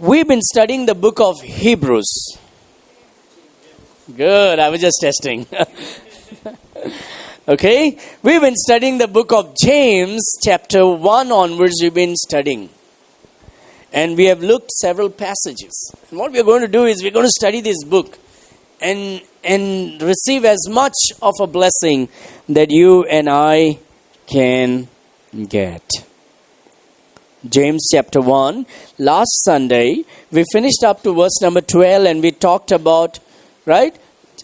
We've been studying the book of Hebrews. Good, I was just testing. Okay, we've been studying the book of James, chapter 1 onwards, we've been studying. And we have looked several passages. And what we're going to do is we're going to study this book and receive as much of a blessing that you and I can get. James chapter 1. Last Sunday, we finished up to verse number 12 and we talked about, right?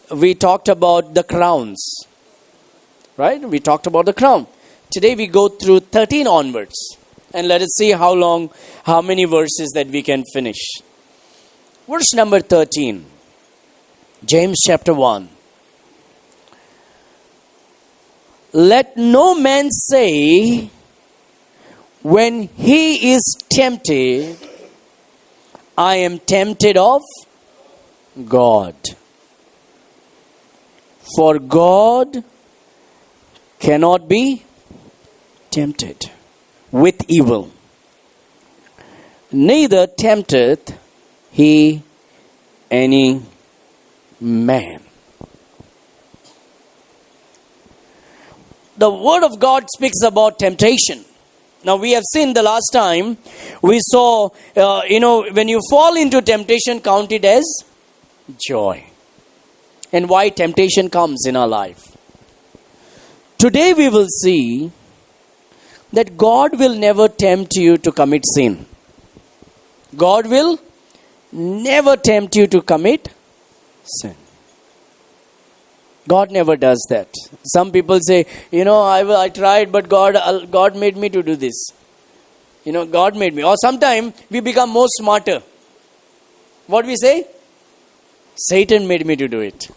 We talked about the crowns. Right? We talked about the crown. Today we go through 13 onwards. And let us see how many verses that we can finish. Verse number 13. James chapter 1. Let no man say, when he is tempted, I am tempted of God. For God cannot be tempted with evil, neither tempteth he any man. The word of God speaks about temptation. Now we have seen the last time, we saw, when you fall into temptation, count it as joy. And why temptation comes in our life. Today we will see that God will never tempt you to commit sin. God will never tempt you to commit sin. God never does that. Some people say, I tried, but God made me to do this. God made me. Or sometimes we become more smarter. What we say? Satan made me to do it.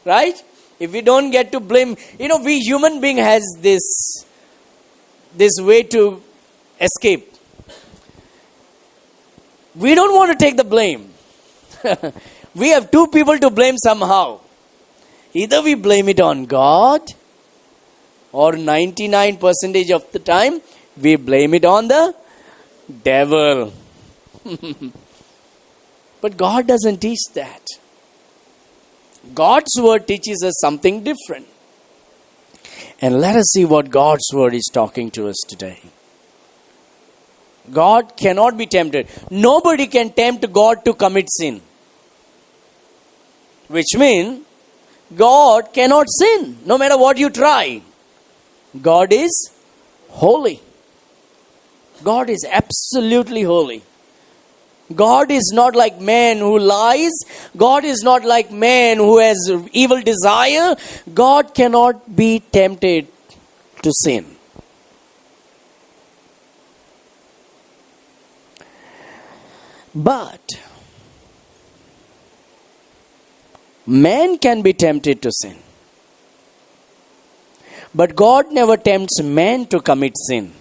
Right? If we don't get to blame, we human being has this way to escape. We don't want to take the blame. We have two people to blame somehow. Either we blame it on God, or 99% of the time, we blame it on the devil. But God doesn't teach that. God's word teaches us something different. And let us see what God's word is talking to us today. God cannot be tempted. Nobody can tempt God to commit sin. Which means, God cannot sin, no matter what you try. God is holy. God is absolutely holy. God is not like man who lies. God is not like man who has evil desire. God cannot be tempted to sin. But man can be tempted to sin. But God never tempts man to commit sin.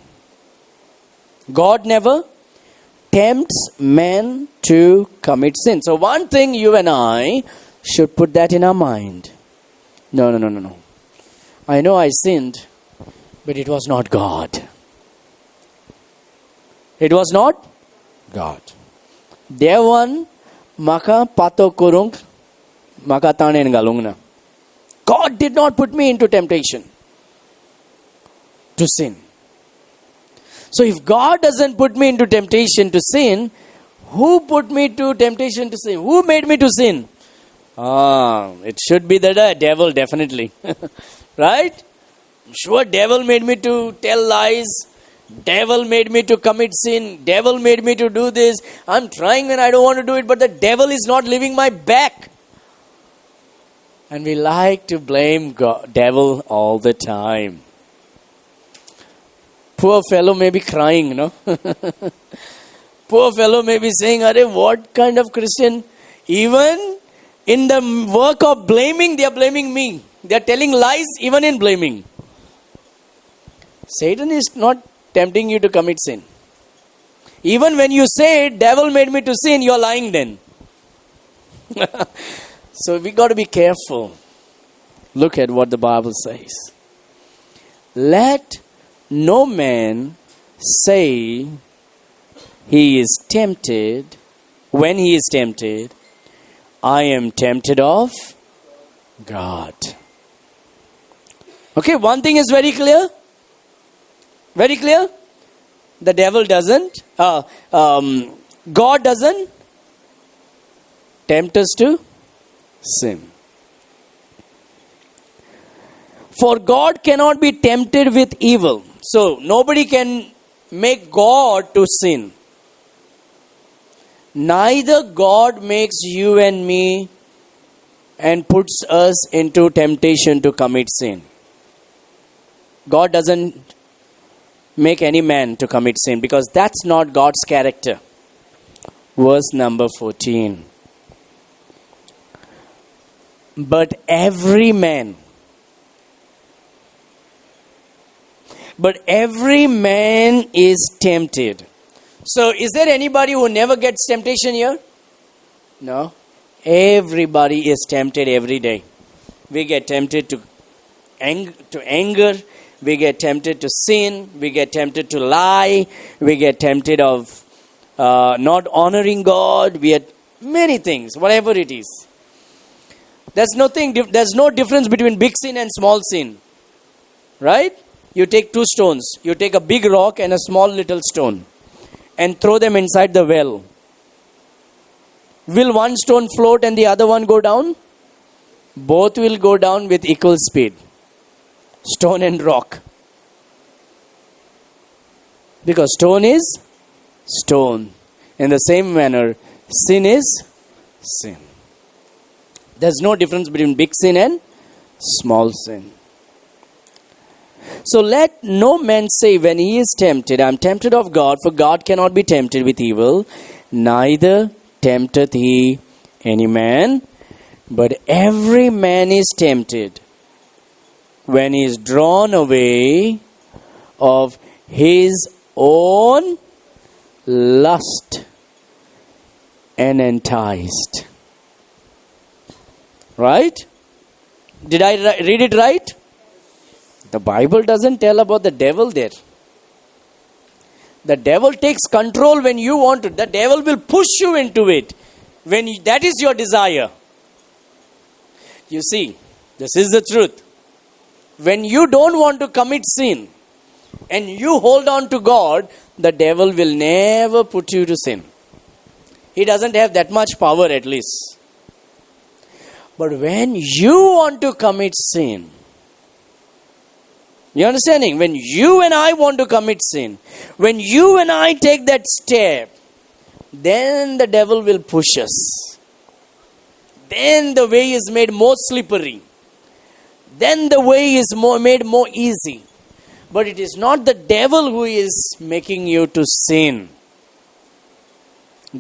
God never tempts man to commit sin. So one thing you and I should put that in our mind. No. I know I sinned, but it was not God. It was not God. Dewan maka pato kurung maka tanen galungna. God did not put me into temptation to sin. So if God doesn't put me into temptation to sin, who put me to temptation to sin? Who made me to sin? It should be the devil, definitely. Right? Sure, devil made me to tell lies. Devil made me to commit sin. Devil made me to do this. I'm trying and I don't want to do it, but the devil is not leaving my back. And we like to blame devil all the time. Poor fellow may be crying, Poor fellow may be saying, what kind of Christian? Even in the work of blaming, they are blaming me. They are telling lies even in blaming. Satan is not tempting you to commit sin. Even when you say, devil made me to sin, you are lying then. So we got to be careful. Look at what the Bible says. Let no man say, he is tempted, when he is tempted, I am tempted of God. Okay, one thing is very clear. Very clear. The devil doesn't, God doesn't tempt us to sin. For God cannot be tempted with evil. So, nobody can make God to sin. Neither God makes you and me and puts us into temptation to commit sin. God doesn't make any man to commit sin because that's not God's character. Verse number 14. But every man is tempted. So, is there anybody who never gets temptation here? No. Everybody is tempted every day. We get tempted to anger. We get tempted to sin. We get tempted to lie. We get tempted of not honoring God. We had many things, whatever it is. There's no difference between big sin and small sin. Right? You take two stones. You take a big rock and a small little stone and throw them inside the well. Will one stone float and the other one go down? Both will go down with equal speed. Stone and rock. Because stone is stone. In the same manner, sin is sin. There's no difference between big sin and small sin. So let no man say when he is tempted, I am tempted of God, for God cannot be tempted with evil, neither tempteth he any man. But every man is tempted when he is drawn away of his own lust and enticed. Right? Did I read it right? The Bible doesn't tell about the devil there. The devil takes control when you want it. The devil will push you into it when that is your desire. You see, this is the truth. When you don't want to commit sin and you hold on to God, the devil will never put you to sin. He doesn't have that much power at least. But when you want to commit sin, you understanding? When you and I want to commit sin, when you and I take that step, then the devil will push us. Then the way is made more slippery. Then the way is made more easy. But it is not the devil who is making you to sin.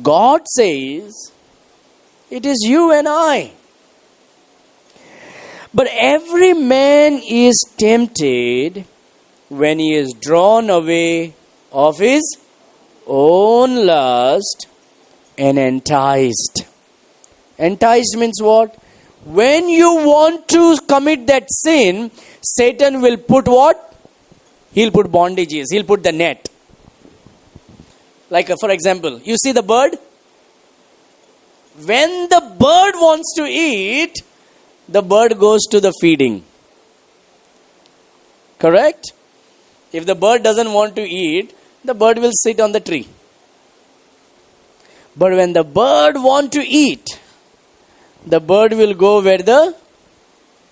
God says, it is you and I. But every man is tempted when he is drawn away of his own lust and enticed. Enticed means what? When you want to commit that sin, Satan will put what? He'll put bondages. He'll put the net. Like for example, you see the bird? When the bird wants to eat, the bird goes to the feeding. Correct? If the bird doesn't want to eat, the bird will sit on the tree. But when the bird wants to eat, the bird will go where the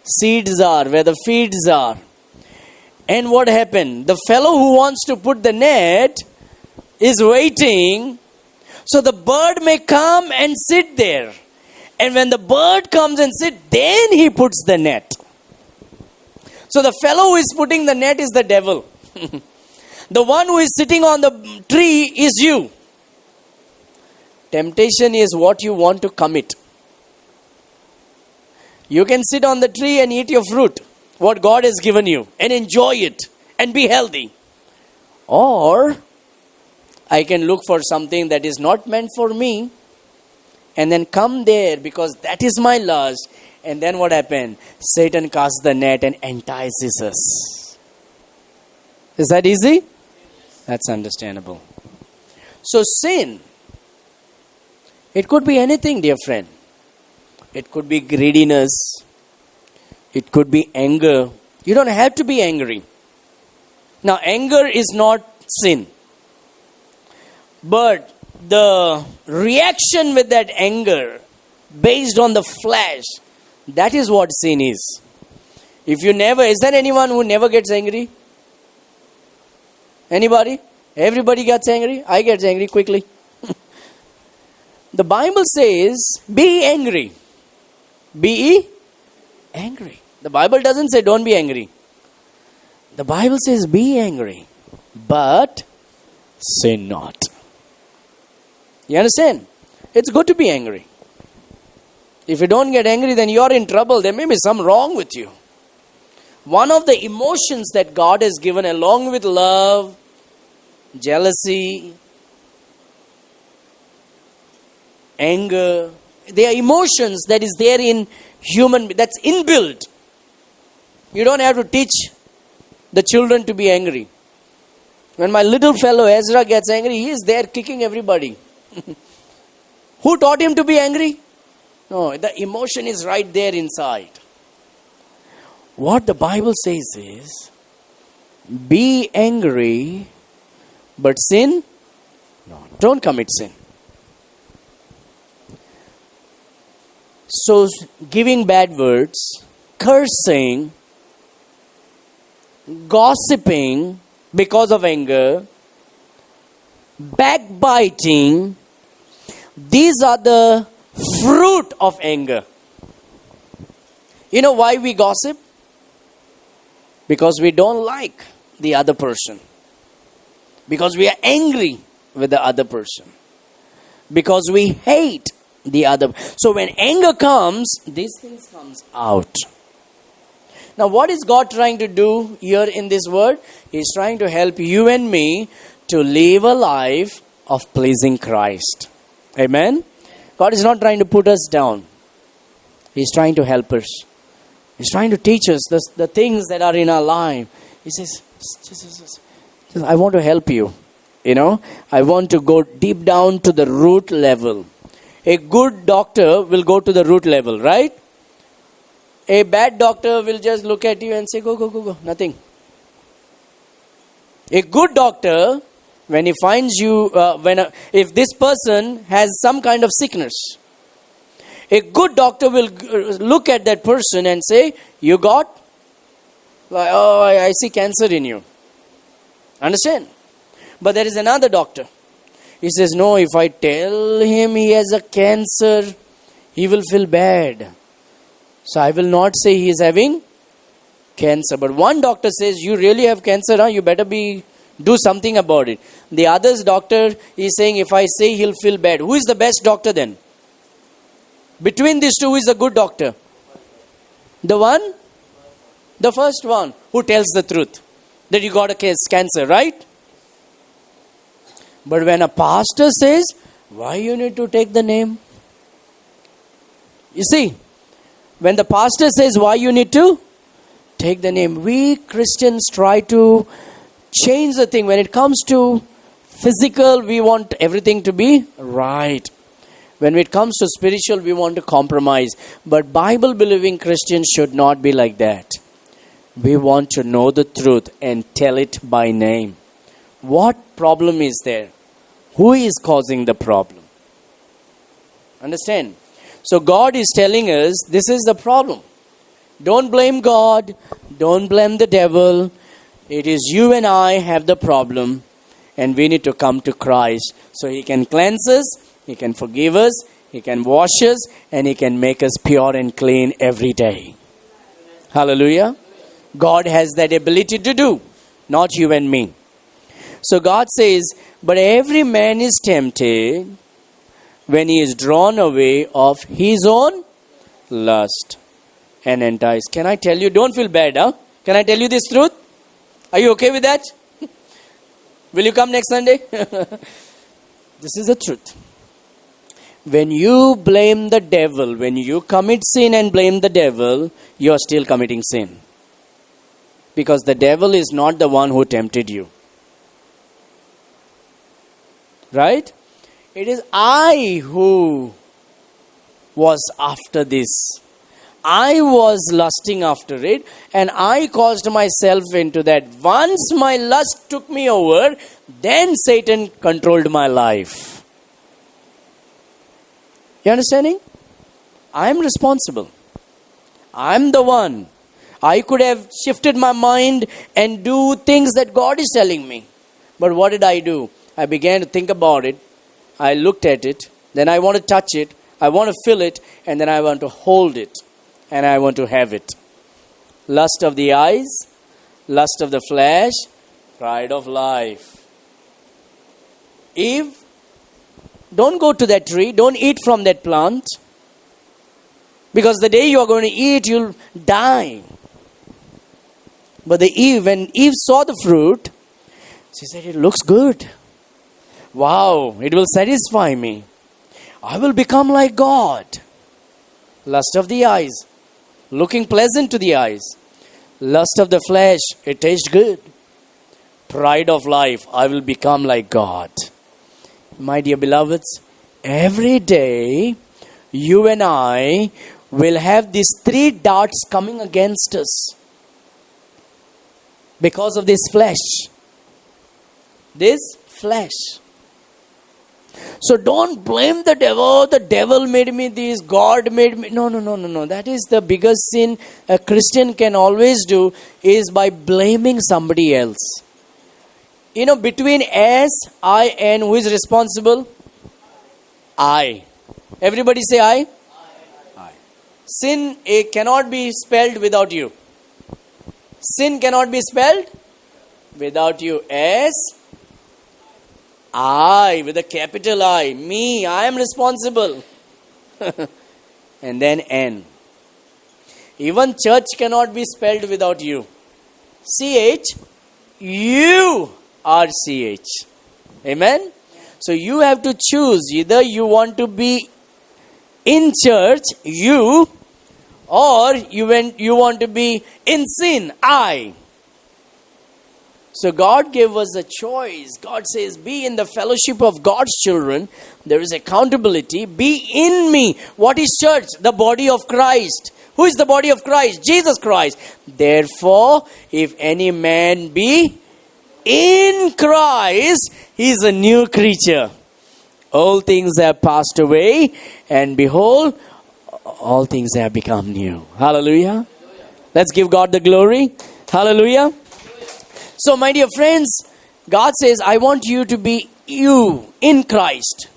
seeds are, where the feeds are. And what happened? The fellow who wants to put the net is waiting, so the bird may come and sit there. And when the bird comes and sits, then he puts the net. So the fellow who is putting the net is the devil. The one who is sitting on the tree is you. Temptation is what you want to commit. You can sit on the tree and eat your fruit, what God has given you, and enjoy it and be healthy. Or I can look for something that is not meant for me and then come there because that is my lust. And then what happened? Satan casts the net and entices us. Is that easy? That's understandable. So sin, it could be anything, dear friend. It could be greediness. It could be anger. You don't have to be angry. Now, anger is not sin. But the reaction with that anger, based on the flesh, that is what sin is. If you never, is there anyone who never gets angry? Anybody? Everybody gets angry? I get angry quickly. The Bible says, be angry. Be angry. The Bible doesn't say don't be angry. The Bible says be angry, but sin not. You understand? It's good to be angry. If you don't get angry, then you're in trouble. There may be something wrong with you. One of the emotions that God has given along with love, jealousy, anger, they are emotions that is there in human, that's inbuilt. You don't have to teach the children to be angry. When my little fellow Ezra gets angry, he is there kicking everybody. Who taught him to be angry? No, the emotion is right there inside. What the Bible says is, be angry, but sin? No, don't commit sin. So, giving bad words, cursing, gossiping because of anger, backbiting, these are the fruit of anger. You know why we gossip? Because we don't like the other person. Because we are angry with the other person. Because we hate the other. So when anger comes, these things comes out. Now what is God trying to do here in this word? He's trying to help you and me to live a life of pleasing Christ. Amen? God is not trying to put us down. He's trying to help us. He's trying to teach us the things that are in our life. He says, I want to help you. You know, I want to go deep down to the root level. A good doctor will go to the root level, right? A bad doctor will just look at you and say, go, nothing. A good doctor, when he finds you, if this person has some kind of sickness, a good doctor will look at that person and say, you got? Oh, I see cancer in you. Understand? But there is another doctor. He says, no, if I tell him he has a cancer, he will feel bad. So I will not say he is having cancer. But one doctor says, you really have cancer, huh? You better do something about it. The other's doctor is saying, if I say, he'll feel bad. Who is the best doctor then? Between these two, who is the good doctor? The first one who tells the truth. That you got a cancer, right? But when a pastor says, why you need to take the name? You see, when the pastor says, why you need to take the name, we Christians try to change the thing. When it comes to physical, we want everything to be right. When it comes to spiritual, we want to compromise. But Bible-believing Christians should not be like that. We want to know the truth and tell it by name. What problem is there? Who is causing the problem? Understand? So God is telling us, this is the problem. Don't blame God. Don't blame the devil. It is you and I have the problem. And we need to come to Christ. So He can cleanse us. He can forgive us. He can wash us. And He can make us pure and clean every day. Hallelujah. God has that ability to do. Not you and me. So God says, but every man is tempted when he is drawn away of his own lust and enticed. Can I tell you, don't feel bad, huh? Can I tell you this truth? Are you okay with that? Will you come next Sunday? This is the truth. When you blame the devil, when you commit sin and blame the devil, you are still committing sin. Because the devil is not the one who tempted you. Right? It is I who was after this. I was lusting after it, and I caused myself into that. Once my lust took me over, then Satan controlled my life. You understanding? I am responsible. I am the one. I could have shifted my mind and do things that God is telling me. But what did I do? I began to think about it. I looked at it. Then I want to touch it. I want to feel it. And then I want to hold it. And I want to have it. Lust of the eyes, lust of the flesh, pride of life. Eve, don't go to that tree. Don't eat from that plant. Because the day you are going to eat, you'll die. But when Eve saw the fruit, she said, it looks good. Wow, it will satisfy me. I will become like God. Lust of the eyes, looking pleasant to the eyes. Lust of the flesh, it tastes good. Pride of life, I will become like God. My dear beloveds, every day you and I will have these three darts coming against us because of this flesh. This flesh. So don't blame the devil. The devil made me this. God made me. No. That is the biggest sin a Christian can always do, is by blaming somebody else. Between S, I, N, who is responsible? I. Everybody say I. I. Sin cannot be spelled without you. Sin cannot be spelled without you. S, I, with a capital I. Me, I am responsible. And then N. Even church cannot be spelled without you. CH, you are CH. Amen? So you have to choose. Either you want to be in church, you, or you want to be in sin, I. So God gave us a choice. God says, be in the fellowship of God's children. There is accountability. Be in me. What is church? The body of Christ. Who is the body of Christ? Jesus Christ. Therefore, if any man be in Christ, he is a new creature. All things have passed away, and behold, all things have become new. Hallelujah. Let's give God the glory. Hallelujah. So, my dear friends, God says, I want you to be you in Christ.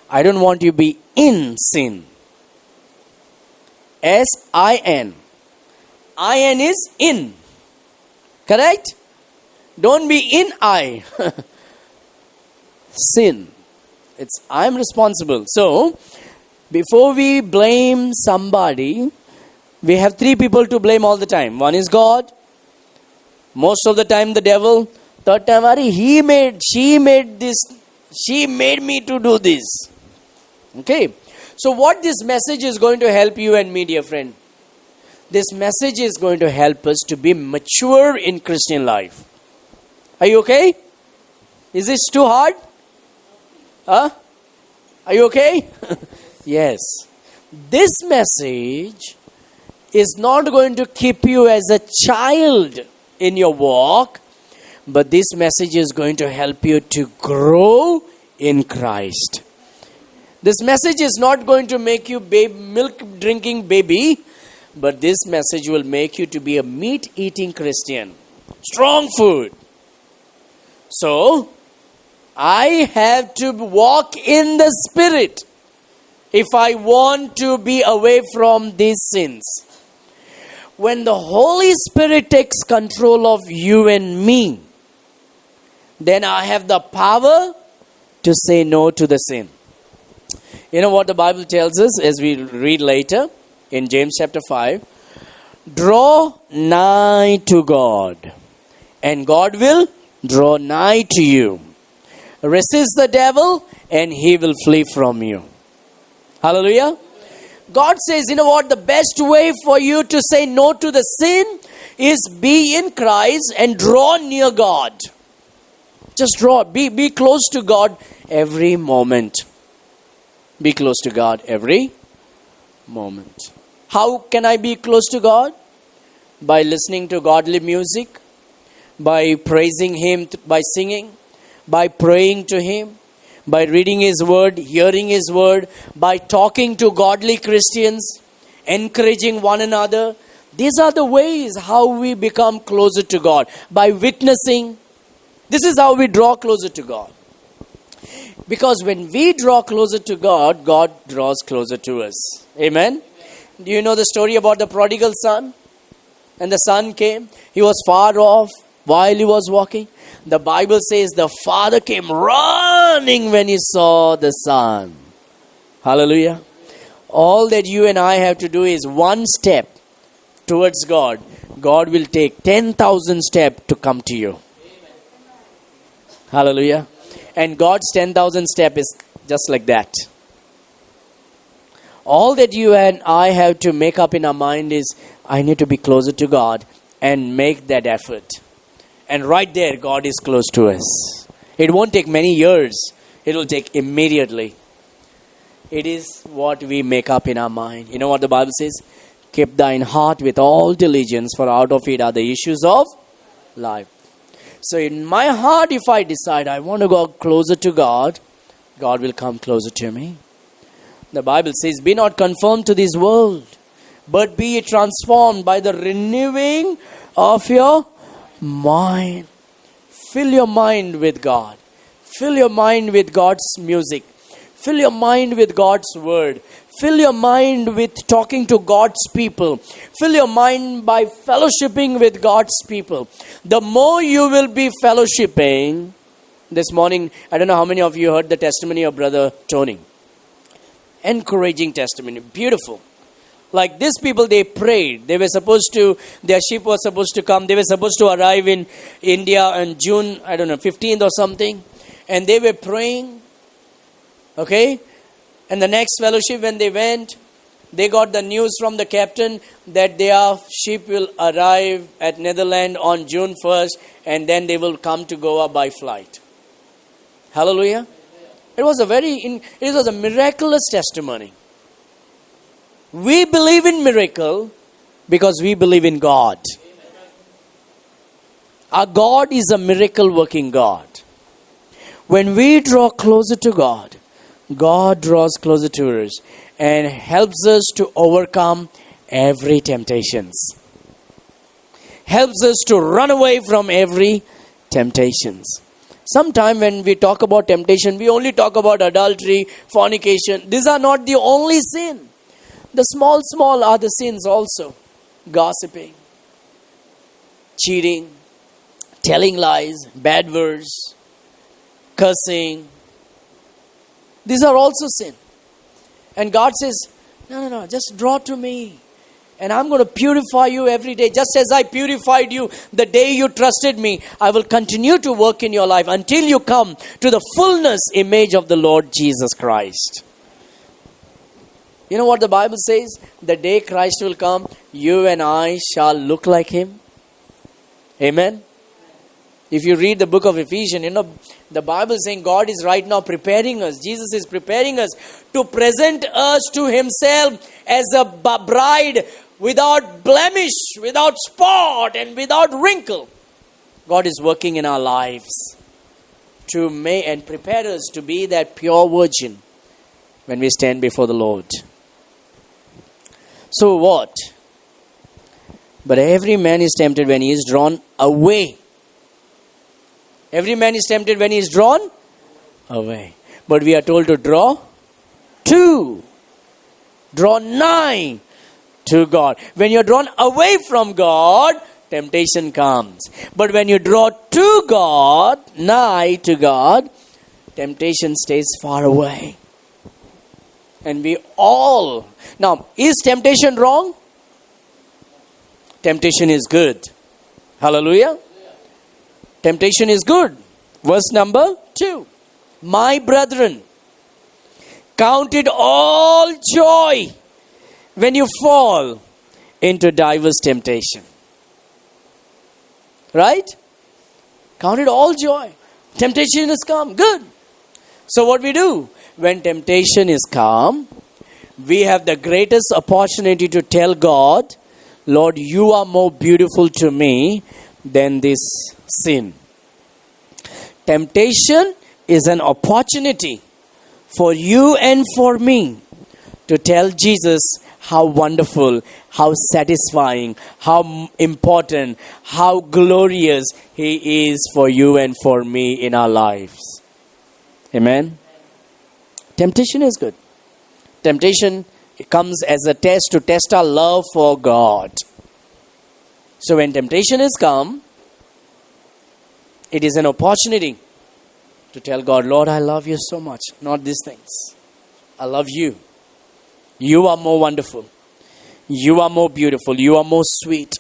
I don't want you to be in sin. S-I-N. I-N is in. Correct? Don't be in I. Sin. I'm responsible. So, before we blame somebody, we have three people to blame all the time. One is God. Most of the time the devil. Third time, she made this. She made me to do this. Okay. So what this message is going to help you and me, dear friend? This message is going to help us to be mature in Christian life. Are you okay? Is this too hard? Huh? Are you okay? Yes. This message is not going to keep you as a child in your walk, but this message is going to help you to grow in Christ. This message is not going to make you milk drinking baby, but this message will make you to be a meat eating Christian. Strong food. So, I have to walk in the Spirit if I want to be away from these sins. When the Holy Spirit takes control of you and me, then I have the power to say no to the sin. You know what the Bible tells us as we read later in James chapter 5? Draw nigh to God, and God will draw nigh to you. Resist the devil, and he will flee from you. Hallelujah. God says, you know what? The best way for you to say no to the sin is be in Christ and draw near God. Just draw. Be close to God every moment. Be close to God every moment. How can I be close to God? By listening to godly music, by praising Him, by singing, by praying to Him, by reading His Word, hearing His Word, by talking to godly Christians, encouraging one another. These are the ways how we become closer to God. By witnessing. This is how we draw closer to God. Because when we draw closer to God, God draws closer to us. Amen? Do you know the story about the prodigal son? And the son came. He was far off while he was walking. The Bible says the father came running when he saw the son. Hallelujah. All that you and I have to do is one step towards God. God will take 10,000 steps to come to you. Hallelujah. And God's 10,000 step is just like that. All that you and I have to make up in our mind is, I need to be closer to God and make that effort. And right there, God is close to us. It won't take many years. It will take immediately. It is what we make up in our mind. You know what the Bible says? Keep thine heart with all diligence, for out of it are the issues of life. So in my heart, if I decide I want to go closer to God, God will come closer to me. The Bible says, be not conformed to this world, but be transformed by the renewing of your mind. Fill your mind with God. Fill your mind with God's music. Fill your mind with God's word. Fill your mind with talking to God's people. Fill your mind by fellowshipping with God's people. The more you will be fellowshipping, this morning, I don't know how many of you heard the testimony of Brother Tony. Encouraging testimony. Beautiful. Like these people, they prayed. They were supposed to, their ship was supposed to come. They were supposed to arrive in India on June, 15th or something. And they were praying. Okay? And the next fellowship, when they went, they got the news from the captain that their ship will arrive at Netherlands on June 1st, and then they will come to Goa by flight. Hallelujah. It was a miraculous testimony. We believe in miracle because we believe in God. Our God is a miracle working God. When we draw closer to God, God draws closer to us and helps us to overcome every temptations. Helps us to run away from every temptations. Sometimes when we talk about temptation, we only talk about adultery, fornication. These are not the only sin. The small are the sins also. Gossiping, cheating, telling lies, bad words, cursing. These are also sin. And God says, no, just draw to me. And I'm going to purify you every day. Just as I purified you the day you trusted me, I will continue to work in your life until you come to the fullness image of the Lord Jesus Christ. You know what the Bible says? The day Christ will come, you and I shall look like Him. Amen. If you read the book of Ephesians, the Bible is saying God is right now preparing us. Jesus is preparing us to present us to Himself as a bride without blemish, without spot, and without wrinkle. God is working in our lives to make and prepare us to be that pure virgin when we stand before the Lord. So what? But every man is tempted when he is drawn away. Every man is tempted when he is drawn away. But we are told to draw nigh to God. When you're drawn away from God, temptation comes. But when you draw to God, nigh to God, temptation stays far away. And we all... Now, is temptation wrong? Temptation is good. Hallelujah. Temptation is good. Verse number 2. My brethren, count it all joy when you fall into diverse temptation. Right? Count it all joy. Temptation has come. Good. So what we do? When temptation is come, we have the greatest opportunity to tell God, Lord, you are more beautiful to me than this sin. Temptation is an opportunity for you and for me to tell Jesus how wonderful, how satisfying, how important, how glorious He is for you and for me in our lives. Amen? Temptation is good. Temptation comes as a test to test our love for God. So when temptation has come, it is an opportunity to tell God, Lord, I love you so much. Not these things. I love you. You are more wonderful. You are more beautiful. You are more sweet.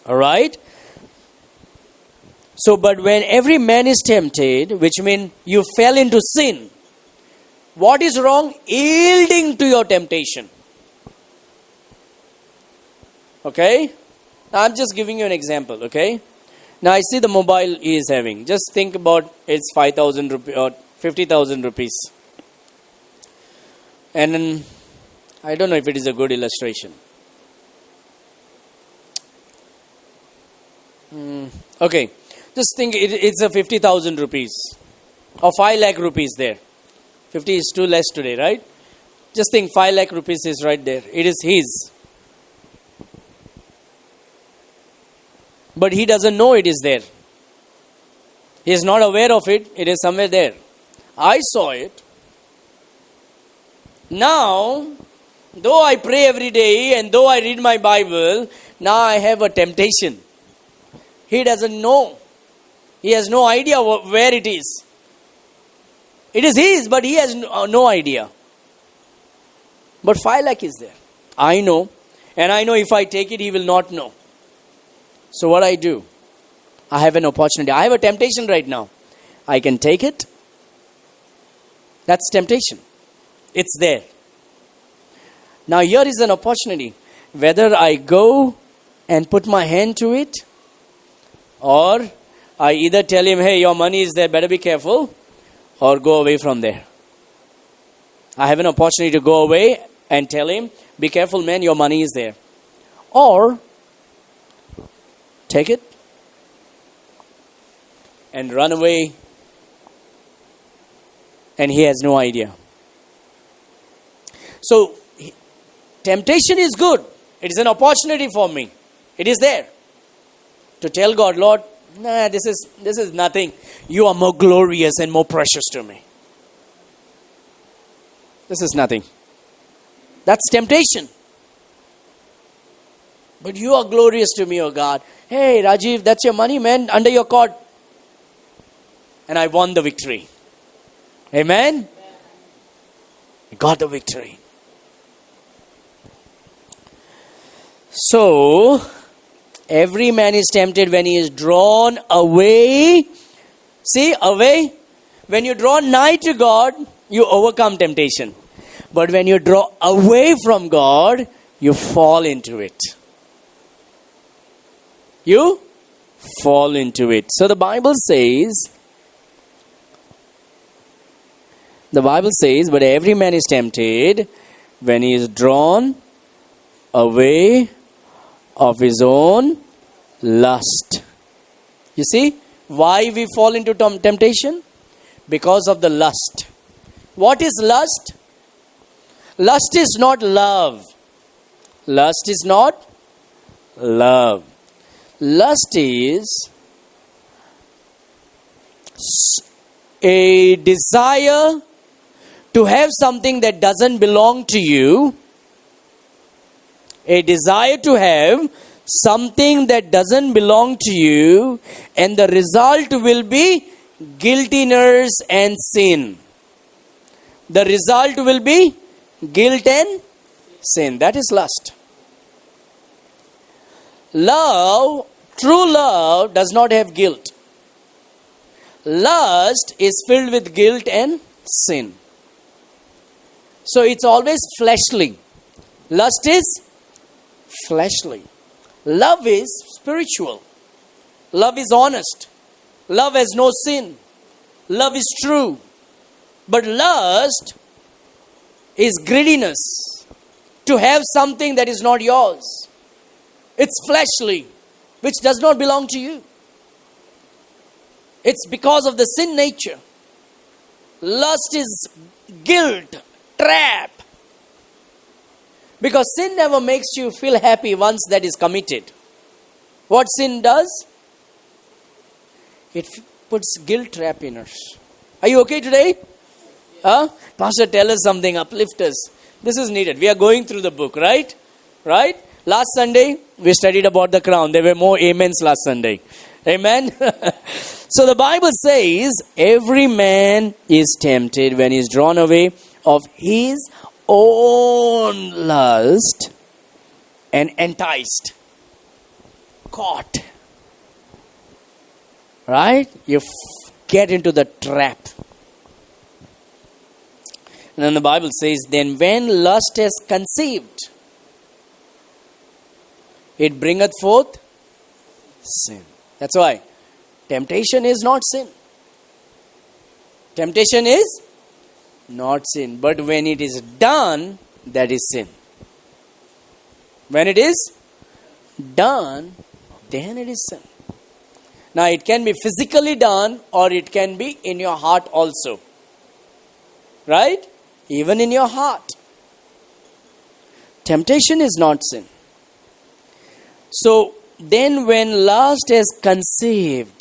Alright? So, but when every man is tempted, which means you fell into sin, what is wrong? Yielding to your temptation. Okay? Now, I'm just giving you an example. Okay? Now, I see the mobile he is having. Just think about it's 5,000 rupees or 50,000 rupees. And then, I don't know if it is a good illustration. Okay. Just think it's a 50,000 rupees. Or 5 lakh rupees there. 50 is too less today, right? Just think 5 lakh rupees is right there. It is his. But he doesn't know it is there. He is not aware of it. It is somewhere there. I saw it. Now, though I pray every day and though I read my Bible, now I have a temptation. He doesn't know. He has no idea where it is. It is his, but he has no idea. But 5 lakh is there. I know. And I know if I take it, he will not know. So what I do? I have an opportunity. I have a temptation right now. I can take it. That's temptation. It's there. Now here is an opportunity. Whether I go and put my hand to it, or I either tell him, hey, your money is there, better be careful, or go away from there. I have an opportunity to go away and tell him, be careful, man, your money is there. Or take it and run away, and he has no idea. So, temptation is good. It is an opportunity for me. It is there to tell God, Lord, nah, this is nothing. You are more glorious and more precious to me. This is nothing. That's temptation. But you are glorious to me, oh God. Hey, Rajiv, that's your money, man, under your court. And I won the victory. Amen? I got the victory. So, every man is tempted when he is drawn away. See, away. When you draw nigh to God, you overcome temptation. But when you draw away from God, you fall into it. You fall into it. So the Bible says, but every man is tempted when he is drawn away of his own lust. You see, why we fall into temptation? Because of the lust. What is lust? Lust is not love. Lust is not love. Lust is a desire to have something that doesn't belong to you. A desire to have something that doesn't belong to you, and the result will be guiltiness and sin. The result will be guilt and sin. That is lust. Love, true love, does not have guilt. Lust is filled with guilt and sin. So it's always fleshly. Lust is fleshly. Love is spiritual. Love is honest. Love has no sin. Love is true. But lust is greediness. To have something that is not yours. It's fleshly, which does not belong to you. It's because of the sin nature. Lust is guilt, trap. Because sin never makes you feel happy once that is committed. What sin does? It puts guilt trap in us. Are you okay today? Huh? Pastor, tell us something, uplift us. This is needed. We are going through the book, right? Right? Last Sunday, we studied about the crown. There were more amens last Sunday. Amen? So the Bible says, every man is tempted when he is drawn away of his own lust and enticed. Caught. Right? You get into the trap. And then the Bible says, then when lust is conceived, it bringeth forth sin. That's why temptation is not sin. Temptation is not sin. But when it is done, that is sin. When it is done, then it is sin. Now it can be physically done or it can be in your heart also. Right? Even in your heart. Temptation is not sin. So, then when lust is conceived,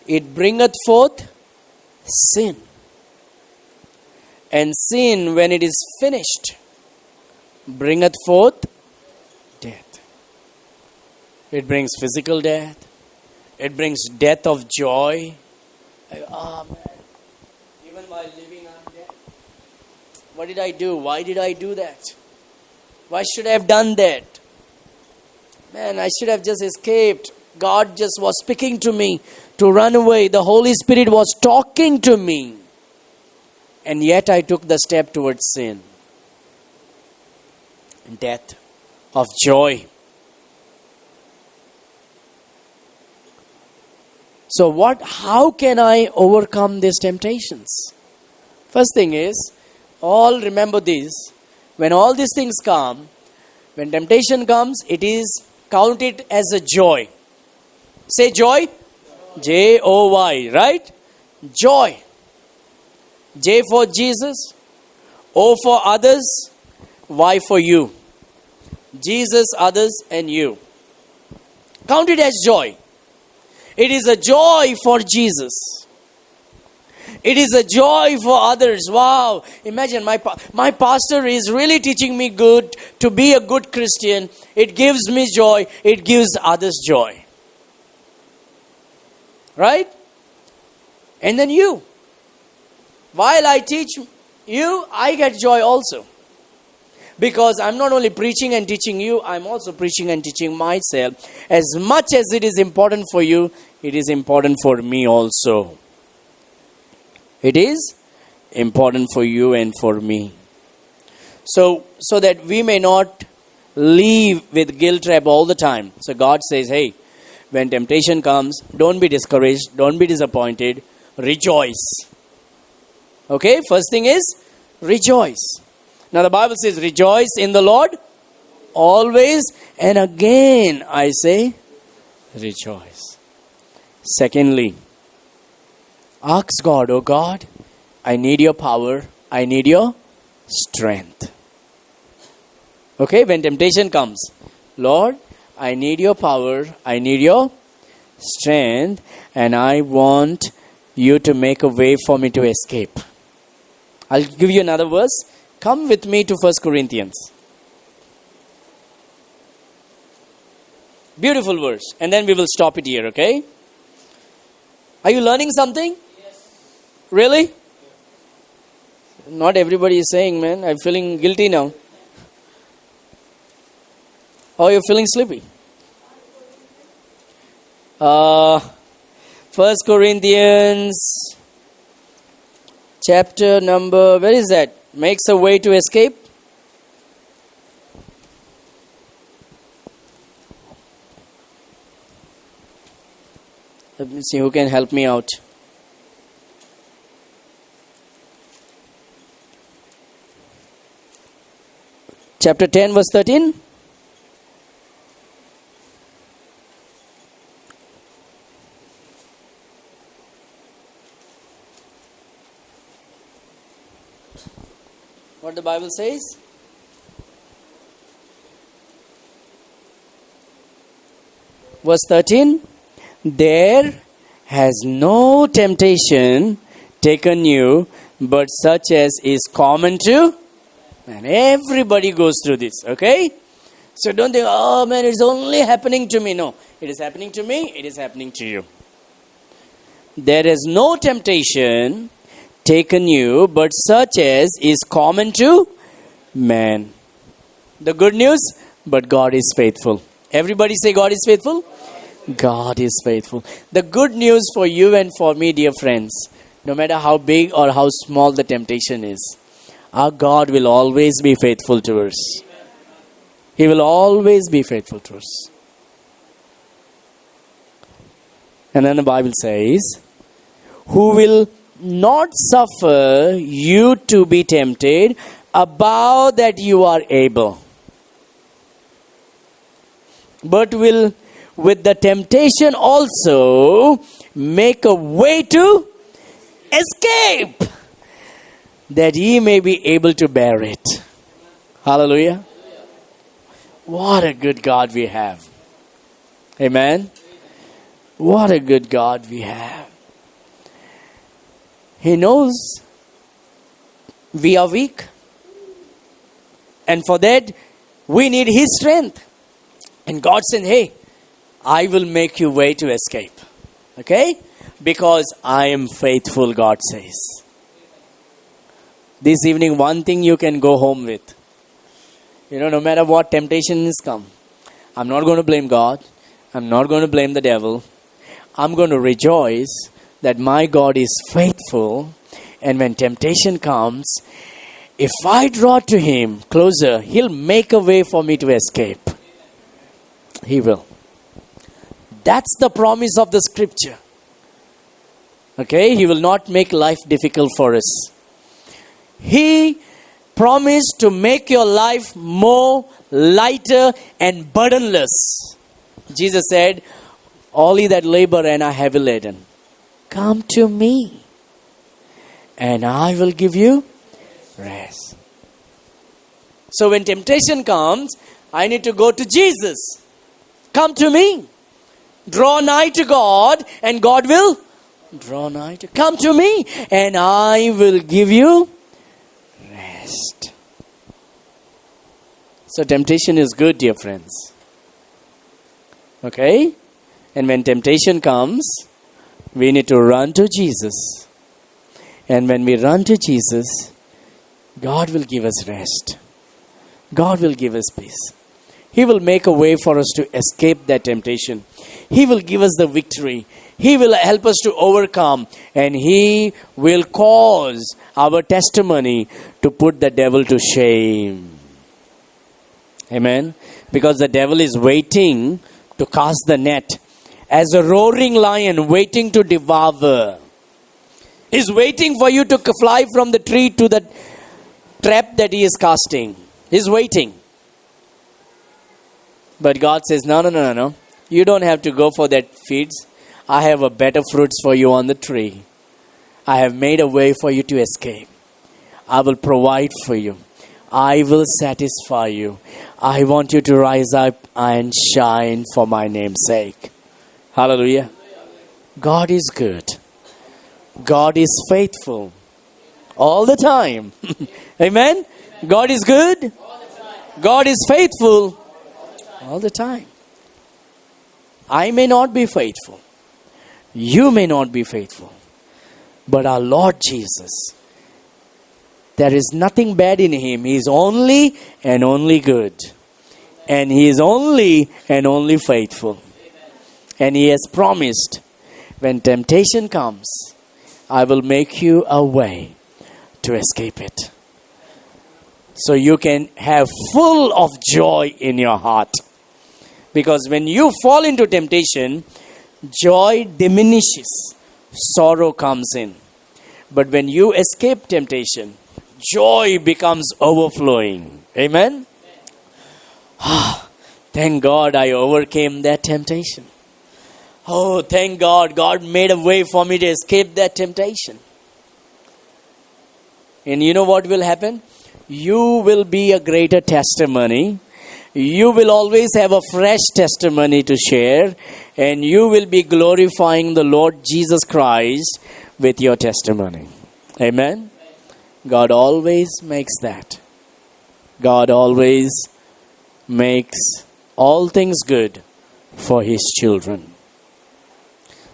it bringeth forth sin. And sin, when it is finished, bringeth forth death. It brings physical death. It brings death of joy. Man, even while living I'm dead. What did I do? Why did I do that? Why should I have done that? Man, I should have just escaped. God just was speaking to me to run away. The Holy Spirit was talking to me. And yet I took the step towards sin. Death of joy. So how can I overcome these temptations? First thing is, all remember this. When all these things come, when temptation comes, it is counted as a joy. Say joy. J-O-Y, right? Joy. J for Jesus. O for others. Y for you. Jesus, others, and you. Count it as joy. It is a joy for Jesus. It is a joy for others. Wow. Imagine my pastor is really teaching me good to be a good Christian. It gives me joy. It gives others joy. Right? And then you. While I teach you, I get joy also. Because I'm not only preaching and teaching you, I'm also preaching and teaching myself. As much as it is important for you, it is important for me also. It is important for you and for me. So that we may not live with guilt trap all the time. So God says, hey, when temptation comes, don't be discouraged, don't be disappointed, rejoice. Okay, first thing is, rejoice. Now the Bible says, rejoice in the Lord always, and again I say, rejoice. Secondly, ask God, oh God, I need your power, I need your strength. Okay, when temptation comes, Lord, I need your power, I need your strength, and I want you to make a way for me to escape. I'll give you another verse. Come with me to 1 Corinthians. Beautiful verse. And then we will stop it here, okay? Are you learning something? Yes. Really? Yes. Not everybody is saying, man, I'm feeling guilty now. Or you're feeling sleepy. 1 Corinthians chapter number, where is that? Makes a way to escape. Let me see who can help me out. Chapter 10, verse 13. What the Bible says? Verse 13. There has no temptation taken you, but such as is common to man. Everybody goes through this, okay? So don't think, oh man, it's only happening to me. No, it is happening to me, it is happening to you. There is no temptation taken you, but such as is common to man. The good news, but God is faithful. Everybody say God is faithful. God is faithful. The good news for you and for me, dear friends, no matter how big or how small the temptation is, our God will always be faithful to us. He will always be faithful to us. And then the Bible says, who will not suffer you to be tempted above that you are able, but will with the temptation also make a way to escape, that ye may be able to bear it. Hallelujah. What a good God we have. Amen. What a good God we have. He knows we are weak. And for that, we need His strength. And God said, hey, I will make you way to escape. Okay? Because I am faithful, God says. This evening, one thing you can go home with. No matter what temptation has come, I'm not going to blame God. I'm not going to blame the devil. I'm going to rejoice that my God is faithful. And when temptation comes, if I draw to Him closer, He'll make a way for me to escape. He will. That's the promise of the scripture. Okay? He will not make life difficult for us. He promised to make your life more lighter and burdenless. Jesus said, all ye that labor and are heavy laden, come to me, and I will give you rest. So when temptation comes, I need to go to Jesus. Come to me. Draw nigh to God, and God will draw nigh to. Come to me, and I will give you rest. So temptation is good, dear friends. Okay? And when temptation comes, we need to run to Jesus. And when we run to Jesus, God will give us rest. God will give us peace. He will make a way for us to escape that temptation. He will give us the victory. He will help us to overcome. And He will cause our testimony to put the devil to shame. Amen. Because the devil is waiting to cast the net as a roaring lion waiting to devour. He's waiting for you to fly from the tree to the trap that he is casting. He's waiting. But God says, no. You don't have to go for that feeds. I have a better fruits for you on the tree. I have made a way for you to escape. I will provide for you. I will satisfy you. I want you to rise up and shine for my name's sake. Hallelujah. God is good. God is faithful. All the time. Amen. God is good. God is faithful. All the time. I may not be faithful. You may not be faithful. But our Lord Jesus, there is nothing bad in Him. He is only and only good. And He is only and only faithful. And He has promised, when temptation comes, I will make you a way to escape it. So you can have full of joy in your heart. Because when you fall into temptation, joy diminishes, sorrow comes in. But when you escape temptation, joy becomes overflowing. Amen? Thank God I overcame that temptation. Oh, thank God. God made a way for me to escape that temptation. And you know what will happen? You will be a greater testimony. You will always have a fresh testimony to share. And you will be glorifying the Lord Jesus Christ with your testimony. Amen? God always makes that. God always makes all things good for His children.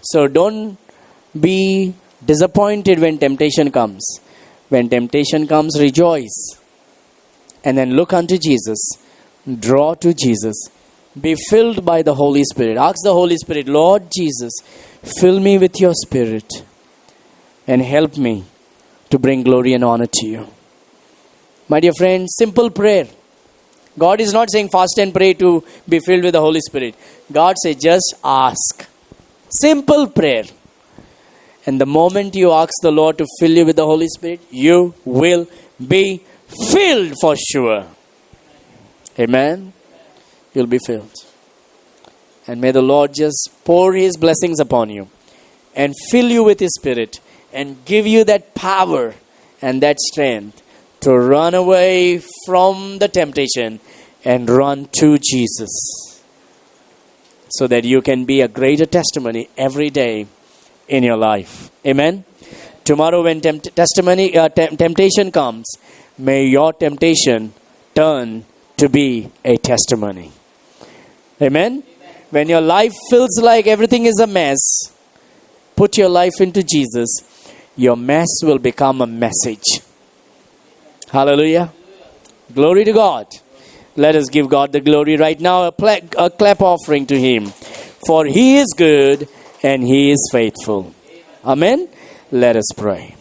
So don't be disappointed when temptation comes. When temptation comes, rejoice. And then look unto Jesus. Draw to Jesus. Be filled by the Holy Spirit. Ask the Holy Spirit, Lord Jesus, fill me with your Spirit and help me to bring glory and honor to you. My dear friends, simple prayer. God is not saying fast and pray to be filled with the Holy Spirit. God says just ask. Simple prayer. And the moment you ask the Lord to fill you with the Holy Spirit, you will be filled for sure. Amen? You'll be filled. And may the Lord just pour His blessings upon you and fill you with His Spirit and give you that power and that strength to run away from the temptation and run to Jesus, so that you can be a greater testimony every day in your life. Amen? Tomorrow when temptation comes, may your temptation turn to be a testimony. Amen? When your life feels like everything is a mess, put your life into Jesus. Your mess will become a message. Hallelujah. Glory to God. Let us give God the glory right now. A clap offering to Him. For He is good and He is faithful. Amen. Let us pray.